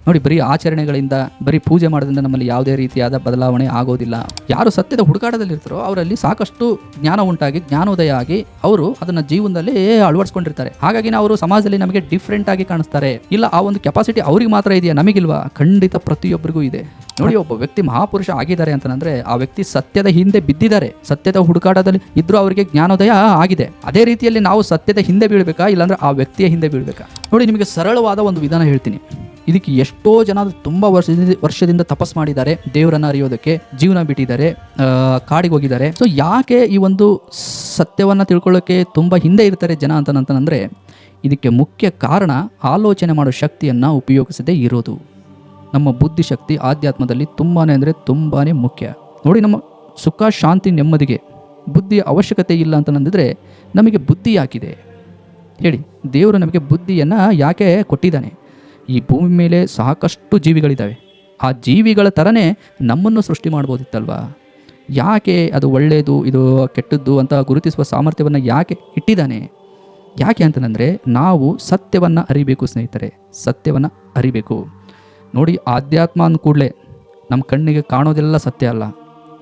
ನೋಡಿ, ಬರೀ ಆಚರಣೆಗಳಿಂದ, ಬರೀ ಪೂಜೆ ಮಾಡೋದ್ರಿಂದ ನಮ್ಮಲ್ಲಿ ಯಾವುದೇ ರೀತಿಯಾದ ಬದಲಾವಣೆ ಆಗೋದಿಲ್ಲ. ಯಾರು ಸತ್ಯದ ಹುಡುಕಾಟದಲ್ಲಿರ್ತಾರೋ ಅವರಲ್ಲಿ ಸಾಕಷ್ಟು ಜ್ಞಾನ ಉಂಟಾಗಿ, ಜ್ಞಾನೋದಯ ಆಗಿ ಅವರು ಅದನ್ನ ಜೀವನದಲ್ಲಿ ಅಳವಡಿಸ್ಕೊಂಡಿರ್ತಾರೆ. ಹಾಗಾಗಿ ಅವರು ಸಮಾಜದಲ್ಲಿ ನಮಗೆ ಡಿಫ್ರೆಂಟ್ ಆಗಿ ಕಾಣಿಸ್ತಾರೆ. ಇಲ್ಲ, ಆ ಒಂದು ಕೆಪಾಸಿಟಿ ಅವ್ರಿಗೆ ಮಾತ್ರ ಇದೆಯಾ, ನಮಗಿಲ್ವಾ? ಖಂಡಿತ ಪ್ರತಿಯೊಬ್ಬರಿಗೂ ಇದೆ. ನೋಡಿ, ಒಬ್ಬ ವ್ಯಕ್ತಿ ಮಹಾಪುರುಷ ಆಗಿದ್ದಾರೆ ಅಂತಂದ್ರೆ ಆ ವ್ಯಕ್ತಿ ಸತ್ಯದ ಹಿಂದೆ ಬಿದ್ದಿದ್ದಾರೆ, ಸತ್ಯದ ಹುಡುಕಾಟದಲ್ಲಿ ಇದ್ರೂ ಅವರಿಗೆ ಜ್ಞಾನೋದಯ ಆಗಿದೆ. ಅದೇ ರೀತಿಯಲ್ಲಿ ನಾವು ಸತ್ಯದ ಹಿಂದೆ ಬೀಳ್ಬೇಕಾ, ಇಲ್ಲಾಂದ್ರೆ ಆ ವ್ಯಕ್ತಿಯ ಹಿಂದೆ ಬೀಳ್ಬೇಕಾ? ನೋಡಿ, ನಿಮಗೆ ಸರಳವಾದ ಒಂದು ವಿಧಾನ ಹೇಳ್ತೀನಿ. ಇದಕ್ಕೆ ಎಷ್ಟೋ ಜನ ತುಂಬ ವರ್ಷದಿಂದ ತಪಸ್ ಮಾಡಿದ್ದಾರೆ, ದೇವರನ್ನ ಅರಿಯೋದಕ್ಕೆ ಜೀವನ ಬಿಟ್ಟಿದ್ದಾರೆ, ಕಾಡಿಗೆ ಹೋಗಿದ್ದಾರೆ. ಸೊ ಯಾಕೆ ಈ ಒಂದು ಸತ್ಯವನ್ನ ತಿಳ್ಕೊಳ್ಳೋಕೆ ತುಂಬ ಹಿಂದೆ ಇರ್ತಾರೆ ಜನ ಅಂತಂದ್ರೆ ಇದಕ್ಕೆ ಮುಖ್ಯ ಕಾರಣ ಆಲೋಚನೆ ಮಾಡೋ ಶಕ್ತಿಯನ್ನ ಉಪಯೋಗಿಸದೇ ಇರೋದು. ನಮ್ಮ ಬುದ್ಧಿಶಕ್ತಿ ಆಧ್ಯಾತ್ಮದಲ್ಲಿ ತುಂಬಾ ಮುಖ್ಯ. ನೋಡಿ, ನಮ್ಮ ಸುಖ, ಶಾಂತಿ, ನೆಮ್ಮದಿಗೆ ಬುದ್ಧಿಯ ಅವಶ್ಯಕತೆ ಇಲ್ಲ ಅಂತಂದಿದ್ರೆ ನಮಗೆ ಬುದ್ಧಿ ಯಾಕಿದೆ ಹೇಳಿ? ದೇವರು ನಮಗೆ ಬುದ್ಧಿಯನ್ನು ಯಾಕೆ ಕೊಟ್ಟಿದ್ದಾನೆ? ಈ ಭೂಮಿ ಮೇಲೆ ಸಾಕಷ್ಟು ಜೀವಿಗಳಿದ್ದಾವೆ. ಆ ಜೀವಿಗಳ ಥರನೇ ನಮ್ಮನ್ನು ಸೃಷ್ಟಿ ಮಾಡ್ಬೋದಿತ್ತಲ್ವಾ? ಯಾಕೆ ಅದು ಒಳ್ಳೆಯದು, ಇದು ಕೆಟ್ಟದ್ದು ಅಂತ ಗುರುತಿಸುವ ಸಾಮರ್ಥ್ಯವನ್ನು ಯಾಕೆ ಇಟ್ಟಿದ್ದಾನೆ? ಯಾಕೆ ಅಂತಂದರೆ ನಾವು ಸತ್ಯವನ್ನು ಅರಿಬೇಕು ಸ್ನೇಹಿತರೆ, ಸತ್ಯವನ್ನು ಅರಿಬೇಕು. ನೋಡಿ, ಆಧ್ಯಾತ್ಮ ಅಂದ ಕೂಡಲೇ ನಮ್ಮ ಕಣ್ಣಿಗೆ ಕಾಣೋದೆಲ್ಲ ಸತ್ಯ ಅಲ್ಲ,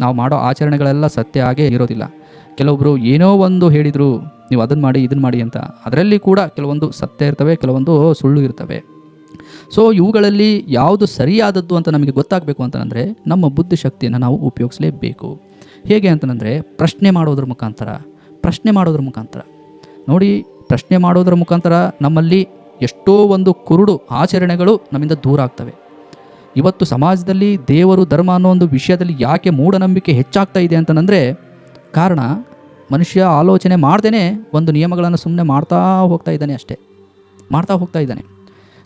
ನಾವು ಮಾಡೋ ಆಚರಣೆಗಳೆಲ್ಲ ಸತ್ಯ ಆಗೇ ಇರೋದಿಲ್ಲ. ಕೆಲವೊಬ್ಬರು ಏನೋ ಒಂದು ಹೇಳಿದರು, ನೀವು ಅದನ್ನು ಮಾಡಿ ಇದನ್ನು ಮಾಡಿ ಅಂತ, ಅದರಲ್ಲಿ ಕೂಡ ಕೆಲವೊಂದು ಸತ್ಯ ಇರ್ತವೆ, ಕೆಲವೊಂದು ಸುಳ್ಳು ಇರ್ತವೆ. ಸೊ ಇವುಗಳಲ್ಲಿ ಯಾವುದು ಸರಿಯಾದದ್ದು ಅಂತ ನಮಗೆ ಗೊತ್ತಾಗಬೇಕು ಅಂತಂದರೆ ನಮ್ಮ ಬುದ್ಧಿಶಕ್ತಿಯನ್ನು ನಾವು ಉಪಯೋಗಿಸಲೇಬೇಕು. ಹೇಗೆ ಅಂತಂದರೆ ಪ್ರಶ್ನೆ ಮಾಡೋದ್ರ ಮುಖಾಂತರ. ನೋಡಿ, ಪ್ರಶ್ನೆ ಮಾಡೋದ್ರ ಮುಖಾಂತರ ನಮ್ಮಲ್ಲಿ ಎಷ್ಟೋ ಒಂದು ಕುರುಡು ಆಚರಣೆಗಳು ನಮ್ಮಿಂದ ದೂರ ಆಗ್ತವೆ. ಇವತ್ತು ಸಮಾಜದಲ್ಲಿ ದೇವರು, ಧರ್ಮ ಅನ್ನೋ ಒಂದು ವಿಷಯದಲ್ಲಿ ಯಾಕೆ ಮೂಢನಂಬಿಕೆ ಹೆಚ್ಚಾಗ್ತಾ ಇದೆ ಅಂತಂದರೆ ಕಾರಣ ಮನುಷ್ಯ ಆಲೋಚನೆ ಮಾಡ್ದೇ ಒಂದು ನಿಯಮಗಳನ್ನು ಸುಮ್ಮನೆ ಮಾಡ್ತಾ ಹೋಗ್ತಾ ಇದ್ದಾನೆ.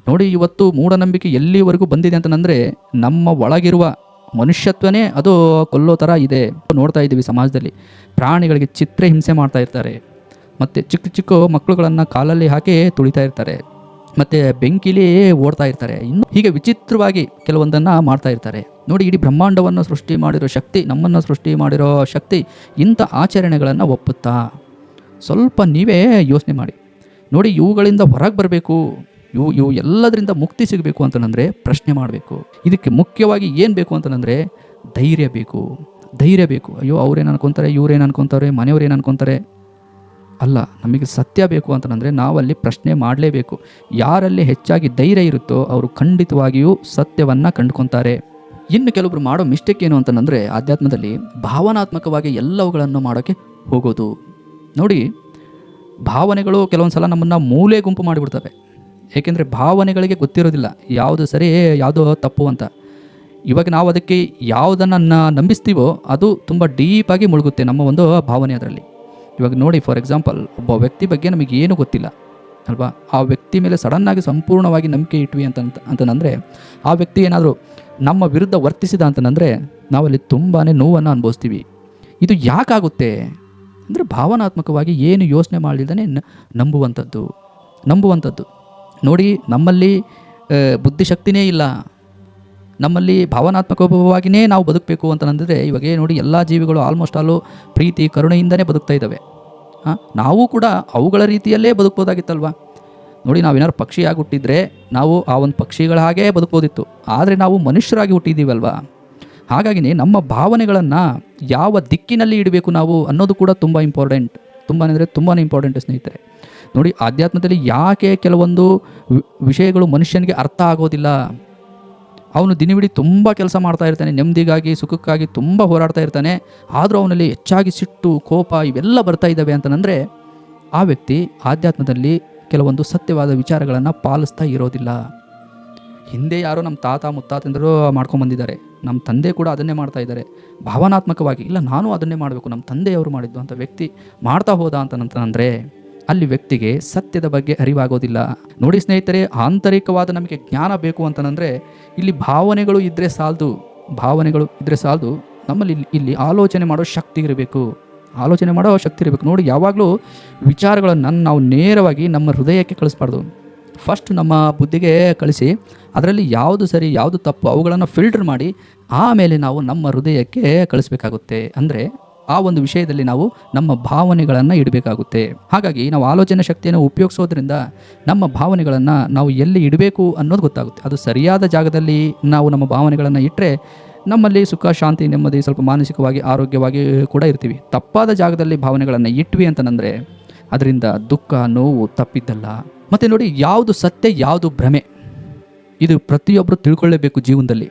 ನೋಡಿ, ಇವತ್ತು ಮೂಢನಂಬಿಕೆ ಎಲ್ಲಿವರೆಗೂ ಬಂದಿದೆ ಅಂತಂದರೆ ನಮ್ಮ ಒಳಗಿರುವ ಮನುಷ್ಯತ್ವನೇ ಅದು ಕೊಲ್ಲೋ ಥರ ಇದೆ. ನೋಡ್ತಾ ಇದ್ದೀವಿ ಸಮಾಜದಲ್ಲಿ ಪ್ರಾಣಿಗಳಿಗೆ ಚಿತ್ರಹಿಂಸೆ ಮಾಡ್ತಾ ಇರ್ತಾರೆ, ಮತ್ತು ಚಿಕ್ಕ ಮಕ್ಕಳುಗಳನ್ನು ಕಾಲಲ್ಲಿ ಹಾಕಿ ತುಳಿತಾ ಇರ್ತಾರೆ, ಮತ್ತು ಬೆಂಕಿಲಿ ಓಡ್ತಾ ಇರ್ತಾರೆ. ಇನ್ನು ಹೀಗೆ ವಿಚಿತ್ರವಾಗಿ ಕೆಲವೊಂದನ್ನು ಮಾಡ್ತಾ ಇರ್ತಾರೆ. ನೋಡಿ, ಇಡೀ ಬ್ರಹ್ಮಾಂಡವನ್ನು ಸೃಷ್ಟಿ ಮಾಡಿರೋ ಶಕ್ತಿ, ನಮ್ಮನ್ನು ಸೃಷ್ಟಿ ಮಾಡಿರೋ ಶಕ್ತಿ ಇಂಥ ಆಚರಣೆಗಳನ್ನು ಒಪ್ಪುತ್ತಾ? ಸ್ವಲ್ಪ ನೀವೇ ಯೋಚನೆ ಮಾಡಿ. ನೋಡಿ, ಇವುಗಳಿಂದ ಹೊರಗೆ ಬರಬೇಕು, ಇವು ಎಲ್ಲದರಿಂದ ಮುಕ್ತಿ ಸಿಗಬೇಕು ಅಂತಂದರೆ ಪ್ರಶ್ನೆ ಮಾಡಬೇಕು. ಇದಕ್ಕೆ ಮುಖ್ಯವಾಗಿ ಏನು ಬೇಕು ಅಂತಂದರೆ ಧೈರ್ಯ ಬೇಕು. ಅಯ್ಯೋ, ಅವ್ರೇನು ಅನ್ಕೊತಾರೆ, ಇವ್ರೇನು ಅನ್ಕೊತಾರೆ, ಮನೆಯವ್ರೇನು ಅನ್ಕೊತಾರೆ ಅಲ್ಲ, ನಮಗೆ ಸತ್ಯ ಬೇಕು ಅಂತಂದರೆ ನಾವಲ್ಲಿ ಪ್ರಶ್ನೆ ಮಾಡಲೇಬೇಕು. ಯಾರಲ್ಲಿ ಹೆಚ್ಚಾಗಿ ಧೈರ್ಯ ಇರುತ್ತೋ ಅವರು ಖಂಡಿತವಾಗಿಯೂ ಸತ್ಯವನ್ನು ಕಂಡುಕೊತಾರೆ. ಇನ್ನು ಕೆಲವೊಬ್ರು ಮಾಡೋ ಮಿಸ್ಟೇಕ್ ಏನು ಅಂತಂದರೆ ಆಧ್ಯಾತ್ಮದಲ್ಲಿ ಭಾವನಾತ್ಮಕವಾಗಿ ಎಲ್ಲವುಗಳನ್ನು ಮಾಡೋಕ್ಕೆ ಹೋಗೋದು. ನೋಡಿ, ಭಾವನೆಗಳು ಕೆಲವೊಂದು ಸಲ ನಮ್ಮನ್ನು ಮೂಲೆ ಗುಂಪು ಮಾಡಿಬಿಡ್ತವೆ. ಏಕೆಂದರೆ ಭಾವನೆಗಳಿಗೆ ಗೊತ್ತಿರೋದಿಲ್ಲ ಯಾವುದು ಸರಿ, ಯಾವುದೋ ತಪ್ಪು ಅಂತ. ಇವಾಗ ನಾವು ಅದಕ್ಕೆ ಯಾವುದನ್ನು ನಂಬಿಸ್ತೀವೋ ಅದು ತುಂಬ ಡೀಪಾಗಿ ಮುಳುಗುತ್ತೆ ನಮ್ಮ ಒಂದು ಭಾವನೆ ಅದರಲ್ಲಿ. ಇವಾಗ ನೋಡಿ, ಫಾರ್ ಎಕ್ಸಾಂಪಲ್, ಒಬ್ಬ ವ್ಯಕ್ತಿ ಬಗ್ಗೆ ನಮಗೆ ಏನೂ ಗೊತ್ತಿಲ್ಲ ಅಲ್ವಾ? ಆ ವ್ಯಕ್ತಿ ಮೇಲೆ ಸಡನ್ನಾಗಿ ಸಂಪೂರ್ಣವಾಗಿ ನಂಬಿಕೆ ಇಟ್ವಿ ಅಂತಂದರೆ ಆ ವ್ಯಕ್ತಿ ಏನಾದರೂ ನಮ್ಮ ವಿರುದ್ಧ ವರ್ತಿಸಿದ ಅಂತಂದರೆ ನಾವಲ್ಲಿ ತುಂಬಾ ನೋವನ್ನು ಅನುಭವಿಸ್ತೀವಿ. ಇದು ಯಾಕಾಗುತ್ತೆ ಅಂದರೆ ಭಾವನಾತ್ಮಕವಾಗಿ ಏನು ಯೋಚನೆ ಮಾಡಲಿಲ್ಲದೇ ನಂಬುವಂಥದ್ದು. ನೋಡಿ, ನಮ್ಮಲ್ಲಿ ಬುದ್ಧಿಶಕ್ತಿನೇ ಇಲ್ಲ, ನಮ್ಮಲ್ಲಿ ಭಾವನಾತ್ಮಕವಾಗಿಯೇ ನಾವು ಬದುಕಬೇಕು ಅಂತಂದರೆ ಇವಾಗ ನೋಡಿ, ಎಲ್ಲ ಜೀವಿಗಳು ಆಲ್ಮೋಸ್ಟ್ ಆಲು ಪ್ರೀತಿ, ಕರುಣೆಯಿಂದನೇ ಬದುಕ್ತಾ ಇದ್ದಾವೆ. ನಾವು ಕೂಡ ಅವುಗಳ ರೀತಿಯಲ್ಲೇ ಬದುಕ್ಬೋದಾಗಿತ್ತಲ್ವ? ನೋಡಿ, ನಾವೇನಾದ್ರು ಪಕ್ಷಿಯಾಗಿ ಹುಟ್ಟಿದ್ರೆ ನಾವು ಆ ಒಂದು ಪಕ್ಷಿಗಳ ಹಾಗೇ ಬದುಕ್ಬೋದಿತ್ತು. ಆದರೆ ನಾವು ಮನುಷ್ಯರಾಗಿ ಹುಟ್ಟಿದ್ದೀವಲ್ವ? ಹಾಗಾಗಿ ನಮ್ಮ ಭಾವನೆಗಳನ್ನು ಯಾವ ದಿಕ್ಕಿನಲ್ಲಿ ಇಡಬೇಕು ನಾವು ಅನ್ನೋದು ಕೂಡ ತುಂಬ ಇಂಪಾರ್ಟೆಂಟ್. ತುಂಬಾ ಇಂಪಾರ್ಟೆಂಟ್ ಸ್ನೇಹಿತರೆ. ನೋಡಿ, ಆಧ್ಯಾತ್ಮದಲ್ಲಿ ಯಾಕೆ ಕೆಲವೊಂದು ವಿಷಯಗಳು ಮನುಷ್ಯನಿಗೆ ಅರ್ಥ ಆಗೋದಿಲ್ಲ? ಅವನು ದಿನವಿಡೀ ತುಂಬ ಕೆಲಸ ಮಾಡ್ತಾ ಇರ್ತಾನೆ, ನೆಮ್ಮದಿಗಾಗಿ, ಸುಖಕ್ಕಾಗಿ ತುಂಬ ಹೋರಾಡ್ತಾ ಇರ್ತಾನೆ. ಆದರೂ ಅವನಲ್ಲಿ ಹೆಚ್ಚಾಗಿ ಸಿಟ್ಟು, ಕೋಪ ಇವೆಲ್ಲ ಬರ್ತಾ ಇದ್ದಾವೆ ಅಂತಂದರೆ ಆ ವ್ಯಕ್ತಿ ಆಧ್ಯಾತ್ಮದಲ್ಲಿ ಕೆಲವೊಂದು ಸತ್ಯವಾದ ವಿಚಾರಗಳನ್ನು ಪಾಲಿಸ್ತಾ ಇರೋದಿಲ್ಲ. ಹಿಂದೆ ಯಾರೋ ನಮ್ಮ ತಾತ ಮುತ್ತಾತಂದರು ಮಾಡ್ಕೊಂಡ್ಬಂದಿದ್ದಾರೆ, ನಮ್ಮ ತಂದೆ ಕೂಡ ಅದನ್ನೇ ಮಾಡ್ತಾ ಇದ್ದಾರೆ. ಭಾವನಾತ್ಮಕವಾಗಿ ಇಲ್ಲ, ನಾನು ಅದನ್ನೇ ಮಾಡಬೇಕು, ನಮ್ಮ ತಂದೆಯವರು ಮಾಡಿದ್ದು ಅಂತ ವ್ಯಕ್ತಿ ಮಾಡ್ತಾ ಹೋದ ಅಂತಂದರೆ ಅಲ್ಲಿ ವ್ಯಕ್ತಿಗೆ ಸತ್ಯದ ಬಗ್ಗೆ ಅರಿವಾಗೋದಿಲ್ಲ. ನೋಡಿ ಸ್ನೇಹಿತರೆ, ಆಂತರಿಕವಾದ ನಮಗೆ ಜ್ಞಾನ ಬೇಕು ಅಂತಂದರೆ ಇಲ್ಲಿ ಭಾವನೆಗಳು ಇದ್ದರೆ ಸಾಲದು, ನಮ್ಮಲ್ಲಿ ಇಲ್ಲಿ ಆಲೋಚನೆ ಮಾಡೋ ಶಕ್ತಿ ಇರಬೇಕು. ನೋಡಿ, ಯಾವಾಗಲೂ ವಿಚಾರಗಳನ್ನು ನಾವು ನೇರವಾಗಿ ನಮ್ಮ ಹೃದಯಕ್ಕೆ ಕಳಿಸ್ಬಾರ್ದು. ಫಸ್ಟ್ ನಮ್ಮ ಬುದ್ಧಿಗೆ ಕಳಿಸಿ ಅದರಲ್ಲಿ ಯಾವುದು ಸರಿ ಯಾವುದು ತಪ್ಪು ಅವುಗಳನ್ನು ಫಿಲ್ಟರ್ ಮಾಡಿ ಆಮೇಲೆ ನಾವು ನಮ್ಮ ಹೃದಯಕ್ಕೆ ಕಳಿಸ್ಬೇಕಾಗುತ್ತೆ. ಅಂದರೆ ಆ ಒಂದು ವಿಷಯದಲ್ಲಿ ನಾವು ನಮ್ಮ ಭಾವನೆಗಳನ್ನು ಇಡಬೇಕಾಗುತ್ತೆ. ಹಾಗಾಗಿ ನಾವು ಆಲೋಚನೆ ಶಕ್ತಿಯನ್ನು ಉಪಯೋಗಿಸೋದ್ರಿಂದ ನಮ್ಮ ಭಾವನೆಗಳನ್ನು ನಾವು ಎಲ್ಲಿ ಇಡಬೇಕು ಅನ್ನೋದು ಗೊತ್ತಾಗುತ್ತೆ. ಅದು ಸರಿಯಾದ ಜಾಗದಲ್ಲಿ ನಾವು ನಮ್ಮ ಭಾವನೆಗಳನ್ನು ಇಟ್ಟರೆ ನಮ್ಮಲ್ಲಿ ಸುಖ, ಶಾಂತಿ, ನೆಮ್ಮದಿ, ಸ್ವಲ್ಪ ಮಾನಸಿಕವಾಗಿ ಆರೋಗ್ಯವಾಗಿ ಕೂಡ ಇರ್ತೀವಿ. ತಪ್ಪಾದ ಜಾಗದಲ್ಲಿ ಭಾವನೆಗಳನ್ನು ಇಟ್ವಿ ಅಂತಂದರೆ ಅದರಿಂದ ದುಃಖ, ನೋವು ತಪ್ಪಿದ್ದಲ್ಲ. ಮತ್ತು ನೋಡಿ, ಯಾವುದು ಸತ್ಯ, ಯಾವುದು ಭ್ರಮೆ, ಇದು ಪ್ರತಿಯೊಬ್ಬರು ತಿಳ್ಕೊಳ್ಳೇಬೇಕು ಜೀವನದಲ್ಲಿ.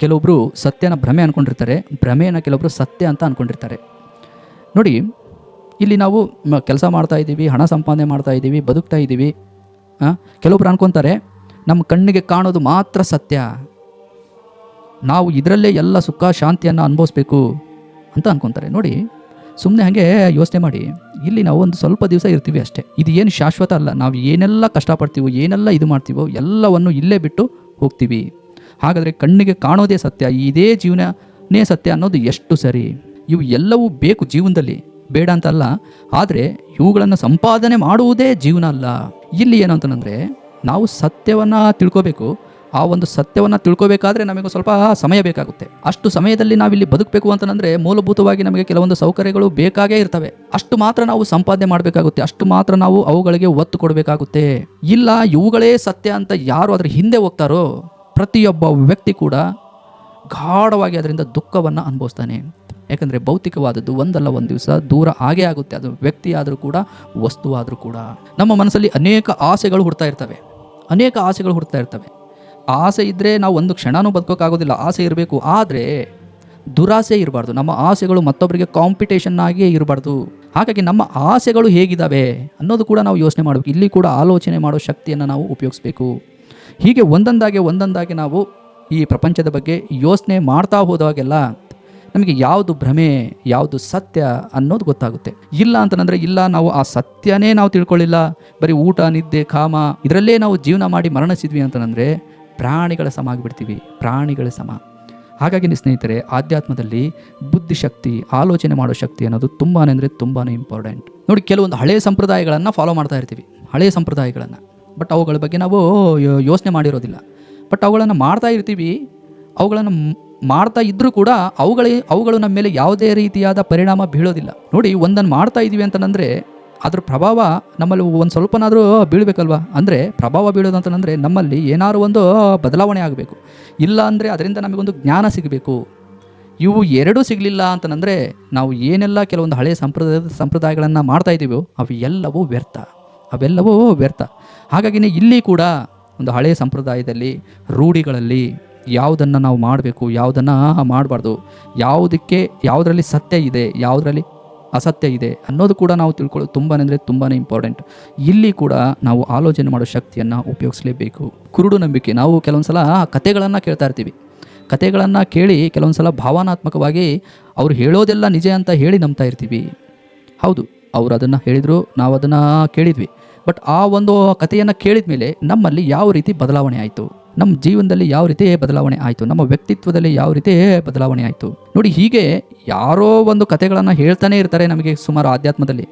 ಕೆಲವೊಬ್ಬರು ಸತ್ಯನ ಭ್ರಮೆ ಅಂದ್ಕೊಂಡಿರ್ತಾರೆ, ಭ್ರಮೆಯನ್ನು ಕೆಲವೊಬ್ಬರು ಸತ್ಯ ಅಂತ ಅಂದ್ಕೊಂಡಿರ್ತಾರೆ. ನೋಡಿ, ಇಲ್ಲಿ ನಾವು ಕೆಲಸ ಮಾಡ್ತಾ ಇದ್ದೀವಿ, ಹಣ ಸಂಪಾದನೆ ಮಾಡ್ತಾ ಇದ್ದೀವಿ, ಬದುಕ್ತಾ ಇದ್ದೀವಿ. ಕೆಲವೊಬ್ರು ಅನ್ಕೊತಾರೆ ನಮ್ಮ ಕಣ್ಣಿಗೆ ಕಾಣೋದು ಮಾತ್ರ ಸತ್ಯ, ನಾವು ಇದರಲ್ಲೇ ಎಲ್ಲ ಸುಖ ಶಾಂತಿಯನ್ನು ಅನುಭವಿಸ್ಬೇಕು ಅಂತ ಅಂದ್ಕೊತಾರೆ. ನೋಡಿ, ಸುಮ್ಮನೆ ಹಾಗೆ ಯೋಚನೆ ಮಾಡಿ. ಇಲ್ಲಿ ನಾವು ಒಂದು ಸ್ವಲ್ಪ ದಿವಸ ಇರ್ತೀವಿ ಅಷ್ಟೇ. ಇದು ಏನು ಶಾಶ್ವತ ಅಲ್ಲ. ನಾವು ಏನೆಲ್ಲ ಕಷ್ಟಪಡ್ತೀವೋ, ಏನೆಲ್ಲ ಇದು ಮಾಡ್ತೀವೋ ಎಲ್ಲವನ್ನು ಇಲ್ಲೇ ಬಿಟ್ಟು ಹೋಗ್ತೀವಿ. ಹಾಗಾದರೆ ಕಣ್ಣಿಗೆ ಕಾಣೋದೇ ಸತ್ಯ, ಇದೇ ಜೀವನನೇ ಸತ್ಯ ಅನ್ನೋದು ಎಷ್ಟು ಸರಿ? ಇವು ಎಲ್ಲವೂ ಬೇಕು ಜೀವನದಲ್ಲಿ, ಬೇಡ ಅಂತಲ್ಲ. ಆದರೆ ಇವುಗಳನ್ನು ಸಂಪಾದನೆ ಮಾಡುವುದೇ ಜೀವನ ಅಲ್ಲ. ಇಲ್ಲಿ ಏನು ಅಂತಂದರೆ ನಾವು ಸತ್ಯವನ್ನು ತಿಳ್ಕೋಬೇಕು. ಆ ಒಂದು ಸತ್ಯವನ್ನು ತಿಳ್ಕೋಬೇಕಾದ್ರೆ ನಮಗೆ ಸ್ವಲ್ಪ ಸಮಯ ಬೇಕಾಗುತ್ತೆ. ಅಷ್ಟು ಸಮಯದಲ್ಲಿ ನಾವಿಲ್ಲಿ ಬದುಕಬೇಕು ಅಂತಂದರೆ ಮೂಲಭೂತವಾಗಿ ನಮಗೆ ಕೆಲವೊಂದು ಸೌಕರ್ಯಗಳು ಬೇಕಾಗೇ ಇರ್ತವೆ. ಅಷ್ಟು ಮಾತ್ರ ನಾವು ಸಂಪಾದನೆ ಮಾಡಬೇಕಾಗುತ್ತೆ, ಅಷ್ಟು ಮಾತ್ರ ನಾವು ಅವುಗಳಿಗೆ ಒತ್ತು ಕೊಡಬೇಕಾಗುತ್ತೆ. ಇಲ್ಲ ಇವುಗಳೇ ಸತ್ಯ ಅಂತ ಯಾರು ಅದರ ಹಿಂದೆ ಹೋಗ್ತಾರೋ ಪ್ರತಿಯೊಬ್ಬ ವ್ಯಕ್ತಿ ಕೂಡ ಗಾಢವಾಗಿ ಅದರಿಂದ ದುಃಖವನ್ನು ಅನುಭವಿಸ್ತಾನೆ. ಯಾಕಂದರೆ ಭೌತಿಕವಾದದ್ದು ಒಂದಲ್ಲ ಒಂದು ದಿವಸ ದೂರ ಆಗೇ ಆಗುತ್ತೆ. ಅದು ವ್ಯಕ್ತಿ ಆದರೂ ಕೂಡ, ವಸ್ತುವಾದರೂ ಕೂಡ. ನಮ್ಮ ಮನಸ್ಸಲ್ಲಿ ಅನೇಕ ಆಸೆಗಳು ಹುಡ್ತಾ ಇರ್ತವೆ. ಆಸೆ ಇದ್ದರೆ ನಾವು ಒಂದು ಕ್ಷಣನೂ ಬದುಕೋಕ್ಕಾಗೋದಿಲ್ಲ. ಆಸೆ ಇರಬೇಕು, ಆದರೆ ದುರಾಸೆ ಇರಬಾರ್ದು. ನಮ್ಮ ಆಸೆಗಳು ಮತ್ತೊಬ್ಬರಿಗೆ ಕಾಂಪಿಟೇಷನ್ ಆಗಿ ಇರಬಾರ್ದು. ಹಾಗಾಗಿ ನಮ್ಮ ಆಸೆಗಳು ಹೇಗಿದ್ದಾವೆ ಅನ್ನೋದು ಕೂಡ ನಾವು ಯೋಚನೆ ಮಾಡಬೇಕು. ಇಲ್ಲಿ ಕೂಡ ಆಲೋಚನೆ ಮಾಡೋ ಶಕ್ತಿಯನ್ನು ನಾವು ಉಪಯೋಗಿಸ್ಬೇಕು. ಹೀಗೆ ಒಂದೊಂದಾಗಿ ನಾವು ಈ ಪ್ರಪಂಚದ ಬಗ್ಗೆ ಯೋಚನೆ ಮಾಡ್ತಾ ಹೋದಾಗೆಲ್ಲ ನಮಗೆ ಯಾವುದು ಭ್ರಮೆ, ಯಾವುದು ಸತ್ಯ ಅನ್ನೋದು ಗೊತ್ತಾಗುತ್ತೆ. ಇಲ್ಲ ಅಂತಂದರೆ ಇಲ್ಲ, ನಾವು ಆ ಸತ್ಯನೇ ನಾವು ತಿಳ್ಕೊಳ್ಳಿಲ್ಲ, ಬರೀ ಊಟ, ನಿದ್ದೆ, ಕಾಮ ಇದರಲ್ಲೇ ನಾವು ಜೀವನ ಮಾಡಿ ಮರಣಿಸಿದ್ವಿ ಅಂತಂದರೆ ಪ್ರಾಣಿಗಳ ಸಮ ಆಗಿಬಿಡ್ತೀವಿ, ಪ್ರಾಣಿಗಳ ಸಮ. ಹಾಗಾಗಿ ಸ್ನೇಹಿತರೆ, ಆಧ್ಯಾತ್ಮದಲ್ಲಿ ಬುದ್ಧಿಶಕ್ತಿ, ಆಲೋಚನೆ ಮಾಡೋ ಶಕ್ತಿ ಅನ್ನೋದು ತುಂಬಾ ಇಂಪಾರ್ಟೆಂಟ್. ನೋಡಿ, ಕೆಲವೊಂದು ಹಳೆಯ ಸಂಪ್ರದಾಯಗಳನ್ನು ಫಾಲೋ ಮಾಡ್ತಾ ಇರ್ತೀವಿ, ಹಳೆಯ ಸಂಪ್ರದಾಯಗಳನ್ನು. ಬಟ್ ಅವುಗಳ ಬಗ್ಗೆ ನಾವು ಯೋಚನೆ ಮಾಡಿರೋದಿಲ್ಲ. ಬಟ್ ಅವುಗಳನ್ನು ಮಾಡ್ತಾ ಇರ್ತೀವಿ. ಅವುಗಳನ್ನು ಮಾಡ್ತಾ ಇದ್ದರೂ ಕೂಡ ಅವುಗಳು ನಮ್ಮ ಮೇಲೆ ಯಾವುದೇ ರೀತಿಯಾದ ಪರಿಣಾಮ ಬೀಳೋದಿಲ್ಲ. ನೋಡಿ, ಒಂದನ್ನು ಮಾಡ್ತಾ ಇದ್ದೀವಿ ಅಂತಂದರೆ ಅದ್ರ ಪ್ರಭಾವ ನಮ್ಮಲ್ಲಿ ಒಂದು ಸ್ವಲ್ಪನಾದರೂ ಬೀಳಬೇಕಲ್ವ. ಅಂದರೆ ಪ್ರಭಾವ ಬೀಳೋದು ಅಂತಂದರೆ ನಮ್ಮಲ್ಲಿ ಏನಾದ್ರು ಒಂದು ಬದಲಾವಣೆ ಆಗಬೇಕು. ಇಲ್ಲ ಅಂದರೆ ಅದರಿಂದ ನಮಗೊಂದು ಜ್ಞಾನ ಸಿಗಬೇಕು. ಇವು ಎರಡೂ ಸಿಗಲಿಲ್ಲ ಅಂತಂದರೆ ನಾವು ಏನೆಲ್ಲ ಕೆಲವೊಂದು ಹಳೆಯ ಸಂಪ್ರದಾಯಗಳನ್ನು ಮಾಡ್ತಾ ಇದ್ದೀವೋ ಅವೆಲ್ಲವೂ ವ್ಯರ್ಥ. ಹಾಗಾಗಿನೇ ಇಲ್ಲಿ ಕೂಡ ಒಂದು ಹಳೆಯ ಸಂಪ್ರದಾಯದಲ್ಲಿ, ರೂಢಿಗಳಲ್ಲಿ ಯಾವುದನ್ನು ನಾವು ಮಾಡಬೇಕು, ಯಾವುದನ್ನು ಮಾಡಬಾರ್ದು, ಯಾವುದರಲ್ಲಿ ಸತ್ಯ ಇದೆ, ಯಾವುದರಲ್ಲಿ ಅಸತ್ಯ ಇದೆ ಅನ್ನೋದು ಕೂಡ ನಾವು ತಿಳ್ಕೊಳ್ಳೋದು ತುಂಬಾ ಇಂಪಾರ್ಟೆಂಟ್. ಇಲ್ಲಿ ಕೂಡ ನಾವು ಆಲೋಚನೆ ಮಾಡೋ ಶಕ್ತಿಯನ್ನು ಉಪಯೋಗಿಸಲೇಬೇಕು. ಕುರುಡು ನಂಬಿಕೆ, ನಾವು ಕೆಲವೊಂದು ಸಲ ಕಥೆಗಳನ್ನು ಕೇಳ್ತಾ ಇರ್ತೀವಿ. ಕಥೆಗಳನ್ನು ಕೇಳಿ ಕೆಲವೊಂದು ಸಲ ಭಾವನಾತ್ಮಕವಾಗಿ ಅವ್ರು ಹೇಳೋದೆಲ್ಲ ನಿಜ ಅಂತ ಹೇಳಿ ನಂಬ್ತಾ ಇರ್ತೀವಿ. ಹೌದು, ಅವರು ಅದನ್ನು ಹೇಳಿದರು, ನಾವು ಅದನ್ನು ಕೇಳಿದ್ವಿ. ಬಟ್ ಆ ಒಂದು ಕಥೆಯನ್ನು ಕೇಳಿದ ಮೇಲೆ ನಮ್ಮಲ್ಲಿ ಯಾವ ರೀತಿ ಬದಲಾವಣೆ ಆಯಿತು, ನಮ್ಮ ಜೀವನದಲ್ಲಿ ಯಾವ ರೀತಿ ಬದಲಾವಣೆ ಆಯಿತು, ನಮ್ಮ ವ್ಯಕ್ತಿತ್ವದಲ್ಲಿ ಯಾವ ರೀತಿ ಬದಲಾವಣೆ ಆಯಿತು. ನೋಡಿ, ಹೀಗೆ ಯಾರೋ ಒಂದು ಕಥೆಗಳನ್ನು ಹೇಳ್ತಾನೆ ಇರ್ತಾರೆ ನಮಗೆ ಸುಮಾರು ಆಧ್ಯಾತ್ಮದಲ್ಲಿ.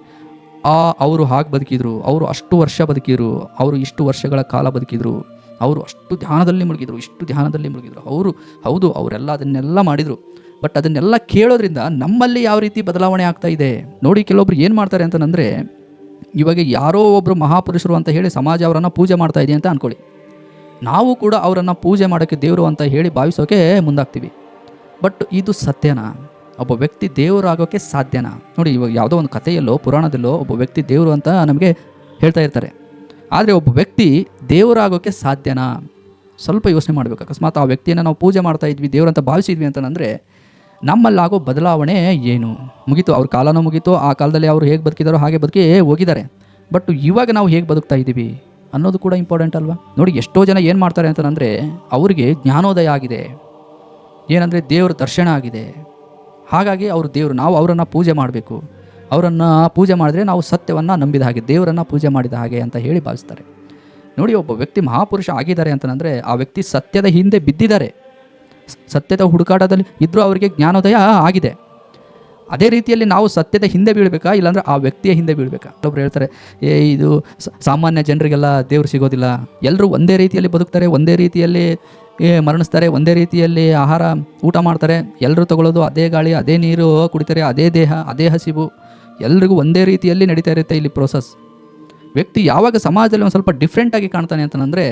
ಅವರು ಹಾಗೆ ಬದುಕಿದ್ರು, ಅವರು ಅಷ್ಟು ವರ್ಷ ಬದುಕಿದ್ರು, ಅವರು ಇಷ್ಟು ವರ್ಷಗಳ ಕಾಲ ಬದುಕಿದ್ರು, ಅವರು ಅಷ್ಟು ಧ್ಯಾನದಲ್ಲಿ ಮುಳುಗಿದ್ರು, ಅವರು ಹೌದು ಅವರೆಲ್ಲ ಅದನ್ನೆಲ್ಲ ಮಾಡಿದರು. ಬಟ್ ಅದನ್ನೆಲ್ಲ ಕೇಳೋದ್ರಿಂದ ನಮ್ಮಲ್ಲಿ ಯಾವ ರೀತಿ ಬದಲಾವಣೆ ಆಗ್ತಾ ಇದೆ ನೋಡಿ. ಕೆಲವೊಬ್ರು ಏನು ಮಾಡ್ತಾರೆ ಅಂತಂದರೆ, ಇವಾಗ ಯಾರೋ ಒಬ್ಬರು ಮಹಾಪುರುಷರು ಅಂತ ಹೇಳಿ ಸಮಾಜ ಅವರನ್ನು ಪೂಜೆ ಮಾಡ್ತಾ ಇದೆ ಅಂತ ಅಂದ್ಕೊಳ್ಳಿ. ನಾವು ಕೂಡ ಅವರನ್ನು ಪೂಜೆ ಮಾಡೋಕ್ಕೆ ದೇವರು ಅಂತ ಹೇಳಿ ಭಾವಿಸೋಕೆ ಮುಂದಾಗ್ತೀವಿ. ಬಟ್ ಇದು ಸತ್ಯನಾ? ಒಬ್ಬ ವ್ಯಕ್ತಿ ದೇವರಾಗೋಕ್ಕೆ ಸಾಧ್ಯನಾ? ನೋಡಿ, ಇವಾಗ ಯಾವುದೋ ಒಂದು ಕಥೆಯಲ್ಲೋ ಪುರಾಣದಲ್ಲೋ ಒಬ್ಬ ವ್ಯಕ್ತಿ ದೇವರು ಅಂತ ನಮಗೆ ಹೇಳ್ತಾ ಇರ್ತಾರೆ. ಆದರೆ ಒಬ್ಬ ವ್ಯಕ್ತಿ ದೇವರಾಗೋಕ್ಕೆ ಸಾಧ್ಯನಾ? ಸ್ವಲ್ಪ ಯೋಚನೆ ಮಾಡಬೇಕು. ಅಕಸ್ಮಾತ್ ಆ ವ್ಯಕ್ತಿಯನ್ನು ನಾವು ಪೂಜೆ ಮಾಡ್ತಾ ಇದ್ವಿ, ದೇವರು ಅಂತ ಭಾವಿಸಿದ್ವಿ ಅಂತಂದರೆ ನಮ್ಮಲ್ಲಾಗೋ ಬದಲಾವಣೆ ಏನು? ಮುಗೀತು, ಅವ್ರ ಕಾಲನೂ ಮುಗೀತು. ಆ ಕಾಲದಲ್ಲಿ ಅವರು ಹೇಗೆ ಬದುಕಿದಾರೋ ಹಾಗೆ ಬದುಕಿ ಹೋಗಿದ್ದಾರೆ. ಬಟ್ ಇವಾಗ ನಾವು ಹೇಗೆ ಬದುಕ್ತಾ ಇದ್ದೀವಿ ಅನ್ನೋದು ಕೂಡ ಇಂಪಾರ್ಟೆಂಟ್ ಅಲ್ವಾ? ನೋಡಿ, ಎಷ್ಟೋ ಜನ ಏನು ಮಾಡ್ತಾರೆ ಅಂತಂದರೆ, ಅವರಿಗೆ ಜ್ಞಾನೋದಯ ಆಗಿದೆ, ಏನಂದರೆ ದೇವರ ದರ್ಶನ ಆಗಿದೆ. ಹಾಗಾಗಿ ಅವರು ದೇವರು, ನಾವು ಅವರನ್ನು ಪೂಜೆ ಮಾಡಬೇಕು, ಅವರನ್ನು ಪೂಜೆ ಮಾಡಿದ್ರೆ ನಾವು ಸತ್ಯವನ್ನು ನಂಬಿದ ಹಾಗೆ, ದೇವರನ್ನು ಪೂಜೆ ಮಾಡಿದ ಹಾಗೆ ಅಂತ ಹೇಳಿ ಭಾವಿಸ್ತಾರೆ. ನೋಡಿ, ಒಬ್ಬ ವ್ಯಕ್ತಿ ಮಹಾಪುರುಷ ಆಗಿದ್ದಾರೆ ಅಂತಂದರೆ ಆ ವ್ಯಕ್ತಿ ಸತ್ಯದ ಹಿಂದೆ ಬಿದ್ದಿದ್ದಾರೆ, ಸತ್ಯದ ಹುಡುಕಾಟದಲ್ಲಿ ಇದ್ದರೂ ಅವರಿಗೆ ಜ್ಞಾನೋದಯ ಆಗಿದೆ. ಅದೇ ರೀತಿಯಲ್ಲಿ ನಾವು ಸತ್ಯದ ಹಿಂದೆ ಬೀಳಬೇಕಾ, ಇಲ್ಲಾಂದರೆ ಆ ವ್ಯಕ್ತಿಯ ಹಿಂದೆ ಬೀಳಬೇಕಾ? ಒಬ್ಬರು ಹೇಳ್ತಾರೆ, ಇದು ಸಾಮಾನ್ಯ ಜನರಿಗೆಲ್ಲ ದೇವರು ಸಿಗೋದಿಲ್ಲ, ಎಲ್ಲರೂ ಒಂದೇ ರೀತಿಯಲ್ಲಿ ಬದುಕ್ತಾರೆ, ಒಂದೇ ರೀತಿಯಲ್ಲಿ ಮರಣಿಸ್ತಾರೆ, ಒಂದೇ ರೀತಿಯಲ್ಲಿ ಆಹಾರ ಊಟ ಮಾಡ್ತಾರೆ, ಎಲ್ಲರೂ ತಗೊಳ್ಳೋದು ಅದೇ ಗಾಳಿ, ಅದೇ ನೀರು ಕುಡಿತಾರೆ, ಅದೇ ದೇಹ, ಅದೇ ಹಸಿವು, ಎಲ್ರಿಗೂ ಒಂದೇ ರೀತಿಯಲ್ಲಿ ನಡೀತಾ ಇರುತ್ತೆ ಇಲ್ಲಿ ಪ್ರೋಸೆಸ್. ವ್ಯಕ್ತಿ ಯಾವಾಗ ಸಮಾಜದಲ್ಲಿ ಒಂದು ಸ್ವಲ್ಪ ಡಿಫ್ರೆಂಟಾಗಿ ಕಾಣ್ತಾನೆ ಅಂತಂದರೆ,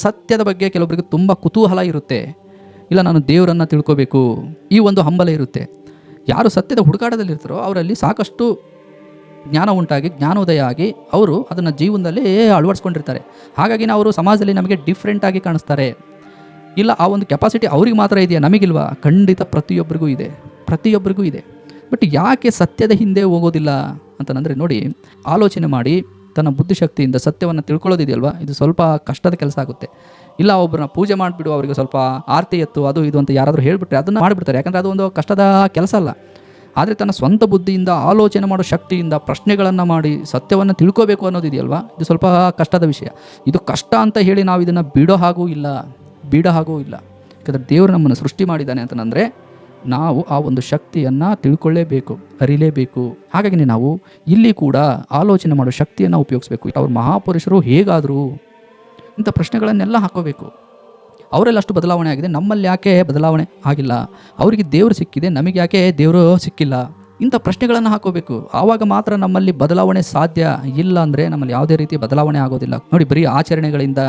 ಸತ್ಯದ ಬಗ್ಗೆ ಕೆಲವೊಬ್ಬರಿಗೆ ತುಂಬ ಕುತೂಹಲ ಇರುತ್ತೆ, ಇಲ್ಲ ನಾನು ದೇವರನ್ನು ತಿಳ್ಕೋಬೇಕು, ಈ ಒಂದು ಹಂಬಲ ಇರುತ್ತೆ. ಯಾರು ಸತ್ಯದ ಹುಡುಕಾಟದಲ್ಲಿರ್ತಾರೋ ಅವರಲ್ಲಿ ಸಾಕಷ್ಟು ಜ್ಞಾನ ಉಂಟಾಗಿ, ಜ್ಞಾನೋದಯ ಆಗಿ ಅವರು ಅದನ್ನು ಜೀವನದಲ್ಲಿ ಅಳವಡಿಸ್ಕೊಂಡಿರ್ತಾರೆ. ಹಾಗಾಗಿ ಅವರು ಸಮಾಜದಲ್ಲಿ ನಮಗೆ ಡಿಫ್ರೆಂಟಾಗಿ ಕಾಣಿಸ್ತಾರೆ. ಇಲ್ಲ, ಆ ಒಂದು ಕೆಪಾಸಿಟಿ ಅವ್ರಿಗೆ ಮಾತ್ರ ಇದೆಯಾ, ನಮಗಿಲ್ವಾ? ಖಂಡಿತ ಪ್ರತಿಯೊಬ್ಬರಿಗೂ ಇದೆ. ಬಟ್ ಯಾಕೆ ಸತ್ಯದ ಹಿಂದೆ ಹೋಗೋದಿಲ್ಲ ಅಂತಂದರೆ, ನೋಡಿ, ಆಲೋಚನೆ ಮಾಡಿ ತನ್ನ ಬುದ್ಧಿಶಕ್ತಿಯಿಂದ ಸತ್ಯವನ್ನು ತಿಳ್ಕೊಳ್ಳೋದಿದೆಯಲ್ವಾ, ಇದು ಸ್ವಲ್ಪ ಕಷ್ಟದ ಕೆಲಸ ಆಗುತ್ತೆ. ಇಲ್ಲ, ಒಬ್ಬರನ್ನ ಪೂಜೆ ಮಾಡಿಬಿಡು, ಅವರಿಗೆ ಸ್ವಲ್ಪ ಆರತಿ ಎತ್ತು, ಅದು ಇದು ಅಂತ ಯಾರಾದರೂ ಹೇಳಿಬಿಟ್ರೆ ಅದನ್ನು ಮಾಡಿಬಿಡ್ತಾರೆ. ಯಾಕಂದರೆ ಅದು ಒಂದು ಕಷ್ಟದ ಕೆಲಸ ಅಲ್ಲ. ಆದರೆ ತನ್ನ ಸ್ವಂತ ಬುದ್ಧಿಯಿಂದ ಆಲೋಚನೆ ಮಾಡೋ ಶಕ್ತಿಯಿಂದ ಪ್ರಶ್ನೆಗಳನ್ನು ಮಾಡಿ ಸತ್ಯವನ್ನು ತಿಳ್ಕೋಬೇಕು ಅನ್ನೋದಿದೆಯಲ್ವಾ, ಇದು ಸ್ವಲ್ಪ ಕಷ್ಟದ ವಿಷಯ. ಇದು ಕಷ್ಟ ಅಂತ ಹೇಳಿ ನಾವು ಇದನ್ನು ಬಿಡೋ ಹಾಗೂ ಇಲ್ಲ. ಯಾಕಂದರೆ ದೇವರು ನಮ್ಮನ್ನು ಸೃಷ್ಟಿ ಮಾಡಿದ್ದಾನೆ ಅಂತಂದರೆ ನಾವು ಆ ಒಂದು ಶಕ್ತಿಯನ್ನು ತಿಳ್ಕೊಳ್ಳೇಬೇಕು, ಅರಿಲೇಬೇಕು. ಹಾಗಾಗಿ ನಾವು ಇಲ್ಲಿ ಕೂಡ ಆಲೋಚನೆ ಮಾಡೋ ಶಕ್ತಿಯನ್ನು ಉಪಯೋಗಿಸ್ಬೇಕು. ಅವ್ರ ಮಹಾಪುರುಷರು ಹೇಗಾದರೂ ಇಂಥ ಪ್ರಶ್ನೆಗಳನ್ನೆಲ್ಲ ಹಾಕೋಬೇಕು. ಅವರೆಲ್ಲ ಅಷ್ಟು ಬದಲಾವಣೆ ಆಗಿದೆ, ನಮ್ಮಲ್ಲಿ ಯಾಕೆ ಬದಲಾವಣೆ ಆಗಿಲ್ಲ? ಅವರಿಗೆ ದೇವರು ಸಿಕ್ಕಿದೆ, ನಮಗೆ ಯಾಕೆ ದೇವರು ಸಿಕ್ಕಿಲ್ಲ? ಇಂಥ ಪ್ರಶ್ನೆಗಳನ್ನು ಹಾಕೋಬೇಕು. ಆವಾಗ ಮಾತ್ರ ನಮ್ಮಲ್ಲಿ ಬದಲಾವಣೆ ಸಾಧ್ಯ. ಇಲ್ಲ ಅಂದರೆ ನಮ್ಮಲ್ಲಿ ಯಾವುದೇ ರೀತಿ ಬದಲಾವಣೆ ಆಗೋದಿಲ್ಲ. ನೋಡಿ, ಬರೀ ಆಚರಣೆಗಳಿಂದ,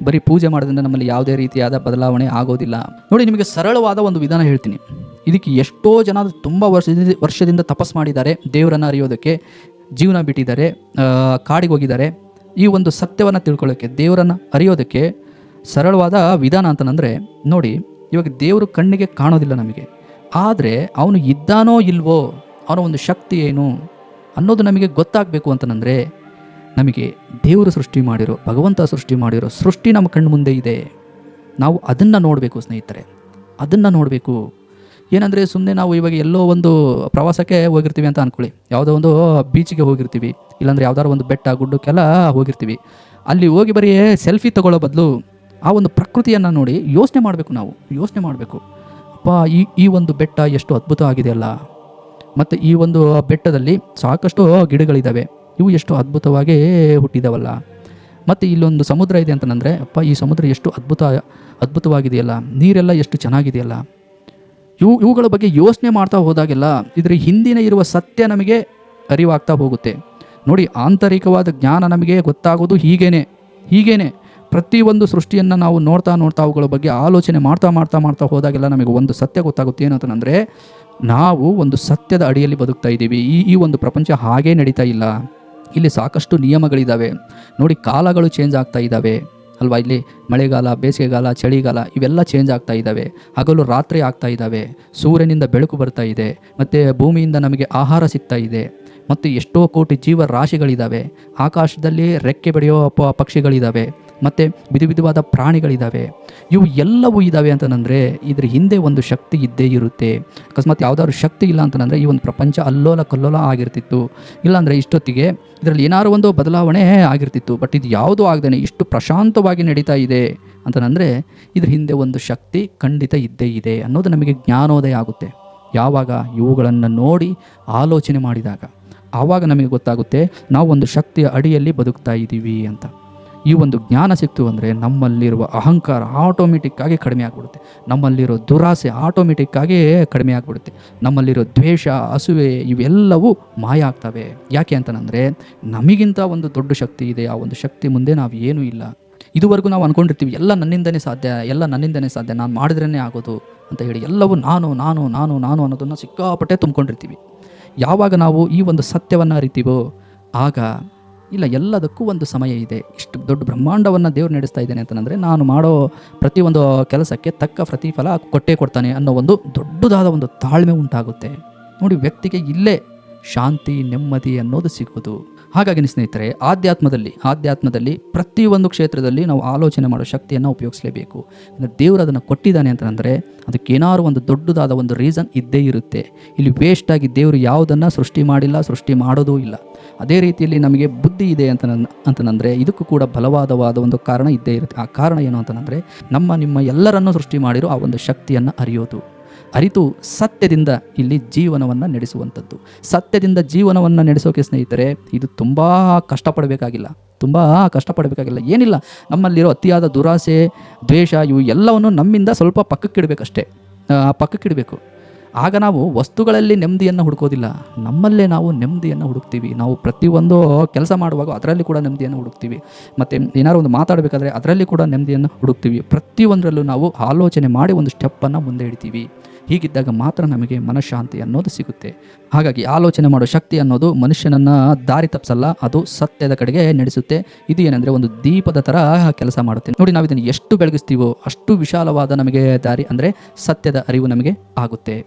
ಬರೀ ಪೂಜೆ ಮಾಡೋದ್ರಿಂದ ನಮ್ಮಲ್ಲಿ ಯಾವುದೇ ರೀತಿಯಾದ ಬದಲಾವಣೆ ಆಗೋದಿಲ್ಲ. ನೋಡಿ, ನಿಮಗೆ ಸರಳವಾದ ಒಂದು ವಿಧಾನ ಹೇಳ್ತೀನಿ. ಇದಕ್ಕೆ ಎಷ್ಟೋ ಜನ ತುಂಬ ವರ್ಷದಿಂದ ತಪಸ್ ಮಾಡಿದ್ದಾರೆ, ದೇವರನ್ನು ಅರಿಯೋದಕ್ಕೆ ಜೀವನ ಬಿಟ್ಟಿದ್ದಾರೆ, ಕಾಡಿಗೆ ಹೋಗಿದ್ದಾರೆ. ಈ ಒಂದು ಸತ್ಯವನ್ನು ತಿಳ್ಕೊಳ್ಳೋಕ್ಕೆ, ದೇವರನ್ನು ಅರಿಯೋದಕ್ಕೆ ಸರಳವಾದ ವಿಧಾನ ಅಂತಂದರೆ, ನೋಡಿ, ಇವಾಗ ದೇವರು ಕಣ್ಣಿಗೆ ಕಾಣೋದಿಲ್ಲ ನಮಗೆ, ಆದರೆ ಅವನು ಇದ್ದಾನೋ ಇಲ್ವೋ, ಅವನ ಒಂದು ಶಕ್ತಿ ಏನು ಅನ್ನೋದು ನಮಗೆ ಗೊತ್ತಾಗಬೇಕು ಅಂತಂದರೆ, ನಮಗೆ ದೇವರು ಸೃಷ್ಟಿ ಮಾಡಿರೋ, ಭಗವಂತ ಸೃಷ್ಟಿ ಮಾಡಿರೋ ಸೃಷ್ಟಿ ನಮ್ಮ ಕಣ್ಣು ಮುಂದೆ ಇದೆ. ನಾವು ಅದನ್ನು ನೋಡಬೇಕು ಸ್ನೇಹಿತರೆ, ಅದನ್ನು ನೋಡಬೇಕು. ಏನಂದರೆ, ಸುಮ್ಮನೆ ನಾವು ಇವಾಗ ಎಲ್ಲೋ ಒಂದು ಪ್ರವಾಸಕ್ಕೆ ಹೋಗಿರ್ತೀವಿ ಅಂತ ಅಂದ್ಕೊಳ್ಳಿ, ಯಾವುದೋ ಒಂದು ಬೀಚಿಗೆ ಹೋಗಿರ್ತೀವಿ, ಇಲ್ಲಾಂದರೆ ಯಾವ್ದಾದ್ರು ಒಂದು ಬೆಟ್ಟ ಗುಡ್ಡಕ್ಕೆಲ್ಲ ಹೋಗಿರ್ತೀವಿ. ಅಲ್ಲಿ ಹೋಗಿ ಬರೀ ಸೆಲ್ಫಿ ತಗೊಳ್ಳೋ ಬದಲು ಆ ಒಂದು ಪ್ರಕೃತಿಯನ್ನು ನೋಡಿ ಯೋಚನೆ ಮಾಡಬೇಕು. ಅಪ್ಪ, ಈ ಒಂದು ಬೆಟ್ಟ ಎಷ್ಟು ಅದ್ಭುತ ಆಗಿದೆಯಲ್ಲ, ಮತ್ತು ಈ ಒಂದು ಬೆಟ್ಟದಲ್ಲಿ ಸಾಕಷ್ಟು ಗಿಡಗಳಿದ್ದಾವೆ, ಇವು ಎಷ್ಟು ಅದ್ಭುತವಾಗಿ ಹುಟ್ಟಿದಾವಲ್ಲ, ಮತ್ತು ಇಲ್ಲೊಂದು ಸಮುದ್ರ ಇದೆ ಅಂತಂದರೆ, ಅಪ್ಪ, ಈ ಸಮುದ್ರ ಎಷ್ಟು ಅದ್ಭುತವಾಗಿದೆಯಲ್ಲ, ನೀರೆಲ್ಲ ಎಷ್ಟು ಚೆನ್ನಾಗಿದೆಯಲ್ಲ. ಇವುಗಳ ಬಗ್ಗೆ ಯೋಚನೆ ಮಾಡ್ತಾ ಹೋದಾಗೆಲ್ಲ ಇದರ ಹಿಂದಿನ ಇರುವ ಸತ್ಯ ನಮಗೆ ಅರಿವಾಗ್ತಾ ಹೋಗುತ್ತೆ. ನೋಡಿ, ಆಂತರಿಕವಾದ ಜ್ಞಾನ ನಮಗೆ ಗೊತ್ತಾಗೋದು ಹೀಗೇನೆ. ಪ್ರತಿಯೊಂದು ಸೃಷ್ಟಿಯನ್ನು ನಾವು ನೋಡ್ತಾ ಅವುಗಳ ಬಗ್ಗೆ ಆಲೋಚನೆ ಮಾಡ್ತಾ ಹೋದಾಗೆಲ್ಲ ನಮಗೆ ಒಂದು ಸತ್ಯ ಗೊತ್ತಾಗುತ್ತೆ. ಏನಂತಂದರೆ, ನಾವು ಒಂದು ಸತ್ಯದ ಅಡಿಯಲ್ಲಿ ಬದುಕ್ತಾ ಇದ್ದೀವಿ. ಈ ಒಂದು ಪ್ರಪಂಚ ಹಾಗೇ ನಡೀತಾ ಇಲ್ಲ. ಇಲ್ಲಿ ಸಾಕಷ್ಟು ನಿಯಮಗಳಿದ್ದಾವೆ. ನೋಡಿ, ಕಾಲಗಳು ಚೇಂಜ್ ಆಗ್ತಾ ಇದ್ದಾವೆ ಅಲ್ವಾ? ಇಲ್ಲಿ ಮಳೆಗಾಲ, ಬೇಸಿಗೆಗಾಲ, ಚಳಿಗಾಲ ಇವೆಲ್ಲ ಚೇಂಜ್ ಆಗ್ತಾ ಇದ್ದಾವೆ. ಹಗಲು ರಾತ್ರಿ ಆಗ್ತಾ ಇದ್ದಾವೆ. ಸೂರ್ಯನಿಂದ ಬೆಳಕು ಬರ್ತಾ ಇದೆ, ಮತ್ತು ಭೂಮಿಯಿಂದ ನಮಗೆ ಆಹಾರ ಸಿಗ್ತಾ ಇದೆ, ಮತ್ತು ಎಷ್ಟೋ ಕೋಟಿ ಜೀವರಾಶಿಗಳಿದ್ದಾವೆ. ಆಕಾಶದಲ್ಲಿ ರೆಕ್ಕೆ ಬೆಳೆಯೋ ಪಕ್ಷಿಗಳಿದ್ದಾವೆ, ಮತ್ತು ವಿಧವಾದ ಪ್ರಾಣಿಗಳಿದ್ದಾವೆ. ಇವು ಎಲ್ಲವೂ ಇದ್ದಾವೆ ಅಂತಂದರೆ ಇದ್ರ ಹಿಂದೆ ಒಂದು ಶಕ್ತಿ ಇದ್ದೇ ಇರುತ್ತೆ. ಅಕಸ್ಮಾತ್ ಯಾವುದಾದ್ರು ಶಕ್ತಿ ಇಲ್ಲ ಅಂತಂದರೆ ಈ ಒಂದು ಪ್ರಪಂಚ ಅಲ್ಲೋಲ ಕಲ್ಲೋಲ ಆಗಿರ್ತಿತ್ತು. ಇಲ್ಲಾಂದರೆ ಇಷ್ಟೊತ್ತಿಗೆ ಇದರಲ್ಲಿ ಏನಾದ್ರು ಒಂದು ಬದಲಾವಣೆ ಆಗಿರ್ತಿತ್ತು. ಬಟ್ ಇದು ಯಾವುದೂ ಆಗದೇ ಇಷ್ಟು ಪ್ರಶಾಂತವಾಗಿ ನಡೀತಾ ಇದೆ ಅಂತಂದರೆ ಇದ್ರ ಹಿಂದೆ ಒಂದು ಶಕ್ತಿ ಖಂಡಿತ ಇದ್ದೇ ಇದೆ ಅನ್ನೋದು ನಮಗೆ ಜ್ಞಾನೋದಯ ಆಗುತ್ತೆ. ಯಾವಾಗ ಇವುಗಳನ್ನು ನೋಡಿ ಆಲೋಚನೆ ಮಾಡಿದಾಗ ಆವಾಗ ನಮಗೆ ಗೊತ್ತಾಗುತ್ತೆ ನಾವು ಒಂದು ಶಕ್ತಿಯ ಅಡಿಯಲ್ಲಿ ಬದುಕ್ತಾ ಇದ್ದೀವಿ ಅಂತ. ಈ ಒಂದು ಜ್ಞಾನ ಸಿಕ್ತು ಅಂದರೆ ನಮ್ಮಲ್ಲಿರುವ ಅಹಂಕಾರ ಆಟೋಮೆಟಿಕ್ಕಾಗಿ ಕಡಿಮೆ ಆಗಿಬಿಡುತ್ತೆ. ನಮ್ಮಲ್ಲಿರೋ ದುರಾಸೆ ಆಟೋಮೆಟಿಕ್ಕಾಗಿ ಕಡಿಮೆ ಆಗಿಬಿಡುತ್ತೆ. ನಮ್ಮಲ್ಲಿರೋ ದ್ವೇಷ, ಅಸೂಯೆ ಇವೆಲ್ಲವೂ ಮಾಯ ಆಗ್ತವೆ. ಯಾಕೆ ಅಂತಂದರೆ ನಮಗಿಂತ ಒಂದು ದೊಡ್ಡ ಶಕ್ತಿ ಇದೆ. ಆ ಒಂದು ಶಕ್ತಿ ಮುಂದೆ ನಾವು ಏನೂ ಇಲ್ಲ. ಇದುವರೆಗೂ ನಾವು ಅಂದ್ಕೊಂಡಿರ್ತೀವಿ ಎಲ್ಲ ನನ್ನಿಂದನೇ ಸಾಧ್ಯ, ನಾನು ಮಾಡಿದ್ರೇ ಆಗೋದು ಅಂತ ಹೇಳಿ ಎಲ್ಲವೂ ನಾನು ಅನ್ನೋದನ್ನು ಸಿಕ್ಕಾಪಟ್ಟೆ ತುಂಬ್ಕೊಂಡಿರ್ತೀವಿ. ಯಾವಾಗ ನಾವು ಈ ಒಂದು ಸತ್ಯವನ್ನು ಅರಿತೀವೋ ಆಗ ಇಲ್ಲ, ಎಲ್ಲದಕ್ಕೂ ಒಂದು ಸಮಯ ಇದೆ. ಇಷ್ಟು ದೊಡ್ಡ ಬ್ರಹ್ಮಾಂಡವನ್ನು ದೇವ್ರು ನಡೆಸ್ತಾ ಇದ್ದೇನೆ ಅಂತಂದರೆ ನಾನು ಮಾಡೋ ಪ್ರತಿಯೊಂದು ಕೆಲಸಕ್ಕೆ ತಕ್ಕ ಪ್ರತಿಫಲ ಕೊಟ್ಟೇ ಕೊಡ್ತಾನೆ ಅನ್ನೋ ಒಂದು ದೊಡ್ಡದಾದ ಒಂದು ತಾಳ್ಮೆ ಉಂಟಾಗುತ್ತೆ. ನೋಡಿ, ವ್ಯಕ್ತಿಗೆ ಇಲ್ಲೇ ಶಾಂತಿ, ನೆಮ್ಮದಿ ಅನ್ನೋದು ಸಿಗೋದು. ಹಾಗಾಗಿ ಸ್ನೇಹಿತರೆ, ಆಧ್ಯಾತ್ಮದಲ್ಲಿ ಪ್ರತಿಯೊಂದು ಕ್ಷೇತ್ರದಲ್ಲಿ ನಾವು ಆಲೋಚನೆ ಮಾಡೋ ಶಕ್ತಿಯನ್ನು ಉಪಯೋಗಿಸಲೇಬೇಕು. ದೇವರು ಅದನ್ನು ಕೊಟ್ಟಿದ್ದಾನೆ ಅಂತಂದರೆ ಅದಕ್ಕೇನಾದ್ರು ಒಂದು ದೊಡ್ಡದಾದ ಒಂದು ರೀಸನ್ ಇದ್ದೇ ಇರುತ್ತೆ. ಇಲ್ಲಿ ವೇಸ್ಟಾಗಿ ದೇವರು ಯಾವುದನ್ನು ಸೃಷ್ಟಿ ಮಾಡಿಲ್ಲ, ಸೃಷ್ಟಿ ಮಾಡೋದೂ ಇಲ್ಲ. ಅದೇ ರೀತಿಯಲ್ಲಿ ನಮಗೆ ಬುದ್ಧಿ ಇದೆ ಅಂತಂದರೆ ಇದಕ್ಕೂ ಕೂಡ ಬಲವಾದ ಒಂದು ಕಾರಣ ಇದ್ದೇ ಇರುತ್ತೆ. ಆ ಕಾರಣ ಏನು ಅಂತಂದರೆ ನಿಮ್ಮ ಎಲ್ಲರನ್ನೂ ಸೃಷ್ಟಿ ಮಾಡಿರೋ ಆ ಒಂದು ಶಕ್ತಿಯನ್ನು ಅರಿತು ಸತ್ಯದಿಂದ ಇಲ್ಲಿ ಜೀವನವನ್ನು ನಡೆಸುವಂಥದ್ದು. ಸತ್ಯದಿಂದ ಜೀವನವನ್ನು ನಡೆಸೋಕೆ ಸ್ನೇಹಿತರೆ ಇದು ತುಂಬ ಕಷ್ಟಪಡಬೇಕಾಗಿಲ್ಲ, ತುಂಬ ಕಷ್ಟಪಡಬೇಕಾಗಿಲ್ಲ. ಏನಿಲ್ಲ, ನಮ್ಮಲ್ಲಿರೋ ಅತಿಯಾದ ದುರಾಸೆ, ದ್ವೇಷ ಇವು ಎಲ್ಲವನ್ನು ನಮ್ಮಿಂದ ಸ್ವಲ್ಪ ಪಕ್ಕಕ್ಕಿಡಬೇಕಷ್ಟೇ, ಪಕ್ಕಕ್ಕಿಡಬೇಕು. ಆಗ ನಾವು ವಸ್ತುಗಳಲ್ಲಿ ನೆಮ್ಮದಿಯನ್ನು ಹುಡುಕೋದಿಲ್ಲ, ನಮ್ಮಲ್ಲೇ ನಾವು ನೆಮ್ಮದಿಯನ್ನು ಹುಡುಕ್ತೀವಿ. ನಾವು ಪ್ರತಿಯೊಂದು ಕೆಲಸ ಮಾಡುವಾಗ ಅದರಲ್ಲಿ ಕೂಡ ನೆಮ್ಮದಿಯನ್ನು ಹುಡುಕ್ತೀವಿ, ಮತ್ತು ಏನಾದ್ರು ಒಂದು ಮಾತಾಡಬೇಕಾದ್ರೆ ಅದರಲ್ಲಿ ಕೂಡ ನೆಮ್ಮದಿಯನ್ನು ಹುಡುಕ್ತೀವಿ. ಪ್ರತಿಯೊಂದರಲ್ಲೂ ನಾವು ಆಲೋಚನೆ ಮಾಡಿ ಒಂದು ಸ್ಟೆಪ್ಪನ್ನು ಮುಂದೆ ಇಡ್ತೀವಿ. ಹೀಗಿದ್ದಾಗ ಮಾತ್ರ ನಮಗೆ ಮನಃಶಾಂತಿ ಅನ್ನೋದು ಸಿಗುತ್ತೆ. ಹಾಗಾಗಿ ಆಲೋಚನೆ ಮಾಡೋ ಶಕ್ತಿ ಅನ್ನೋದು ಮನುಷ್ಯನನ್ನು ದಾರಿ ತಪ್ಪಿಸಲ್ಲ, ಅದು ಸತ್ಯದ ಕಡೆಗೆ ನಡೆಸುತ್ತೆ. ಇದು ಏನಂದರೆ ಒಂದು ದೀಪದ ಥರ ಕೆಲಸ ಮಾಡುತ್ತೆ. ನೋಡಿ, ನಾವು ಇದನ್ನು ಎಷ್ಟು ಬೆಳಗಿಸ್ತೀವೋ ಅಷ್ಟು ವಿಶಾಲವಾದ ನಮಗೆ ದಾರಿ ಅಂದರೆ ಸತ್ಯದ ಅರಿವು ನಮಗೆ ಆಗುತ್ತೆ.